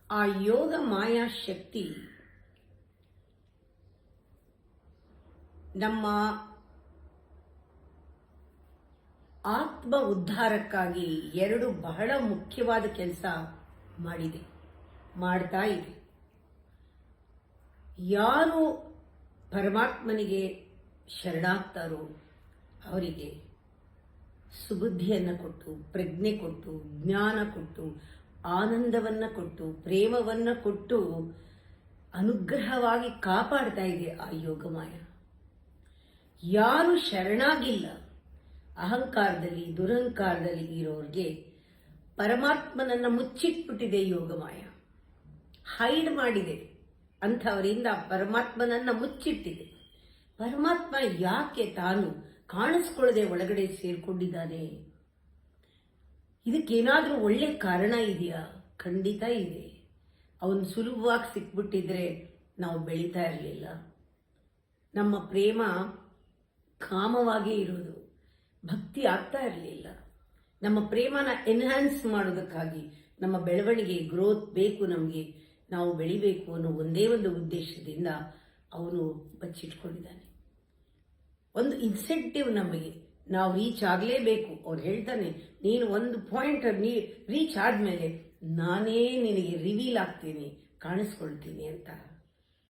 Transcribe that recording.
ಆ ಯೋಗ ಮಾಯಾ ಶಕ್ತಿ ನಮ್ಮ ಆತ್ಮ ಉದ್ಧಾರಕ್ಕಾಗಿ ಎರಡು ಬಹಳ ಮುಖ್ಯವಾದ ಕೆಲಸ ಮಾಡ್ತಾ ಇದೆ. ಯಾರು ಪರಮಾತ್ಮನಿಗೆ ಶರಣಾಗ್ತಾರೋ ಅವರಿಗೆ ಸುಬುದ್ಧಿಯನ್ನು ಕೊಟ್ಟು, ಪ್ರಜ್ಞೆ ಕೊಟ್ಟು, ಜ್ಞಾನ ಕೊಟ್ಟು, ಆನಂದವನ್ನು ಕೊಟ್ಟು, ಪ್ರೇಮವನ್ನು ಕೊಟ್ಟು ಅನುಗ್ರಹವಾಗಿ ಕಾಪಾಡ್ತಾ ಇದೆ ಆ ಯೋಗಮಾಯ. ಯಾರು ಶರಣಾಗಿಲ್ಲ, ಅಹಂಕಾರದಲ್ಲಿ ದುರಹಂಕಾರದಲ್ಲಿ ಇರೋರಿಗೆ ಪರಮಾತ್ಮನನ್ನ ಮುಚ್ಚಿಟ್ಬಿಟ್ಟಿದೆ ಯೋಗಮಾಯ, ಹೈಡ್ ಮಾಡಿದೆ. ಅಂಥವರಿಂದ ಪರಮಾತ್ಮನನ್ನ ಮುಚ್ಚಿಟ್ಟಿದೆ. ಪರಮಾತ್ಮ ಯಾಕೆ ತಾನು ಕಾಣಿಸ್ಕೊಳ್ಳದೆ ಒಳಗಡೆ ಸೇರ್ಕೊಂಡಿದ್ದಾನೆ? ಇದಕ್ಕೇನಾದ್ರೂ ಒಳ್ಳೆ ಕಾರಣ ಇದೆಯಾ? ಖಂಡಿತ ಇದೆ. ಅವನು ಸುಲಭವಾಗಿ ಸಿಕ್ಬಿಟ್ಟಿದ್ರೆ ನಾವು ಬೆಳೀತಾ ಇರಲಿಲ್ಲ. ನಮ್ಮ ಪ್ರೇಮ ಕಾಮವಾಗೇ ಇರೋದು, ಭಕ್ತಿ ಆಗ್ತಾ ಇರಲಿಲ್ಲ. ನಮ್ಮ ಪ್ರೇಮನ ಎನ್ಹಾನ್ಸ್ ಮಾಡೋದಕ್ಕಾಗಿ, ನಮ್ಮ ಬೆಳವಣಿಗೆ ಗ್ರೋತ್ ಬೇಕು, ನಮಗೆ ನಾವು ಬೆಳಿಬೇಕು ಅನ್ನೋ ಒಂದೇ ಒಂದು ಉದ್ದೇಶದಿಂದ ಅವನು ಬಚ್ಚಿಟ್ಕೊಂಡಿದ್ದಾನೆ. ಒಂದು ಇನ್ಸೆಂಟಿವ್ ನಮಗೆ, ನಾವು ರೀಚ್ ಆಗಲೇಬೇಕು. ಅವ್ರು ಹೇಳ್ತಾನೆ, ನೀನು ಒಂದು ಪಾಯಿಂಟ್ ರೀಚ್ ಆದ್ಮೇಲೆ ನಾನೇ ನಿನಗೆ ರಿವೀಲ್ ಆಗ್ತೀನಿ, ಕಾಣಿಸ್ಕೊಳ್ತೀನಿ ಅಂತ.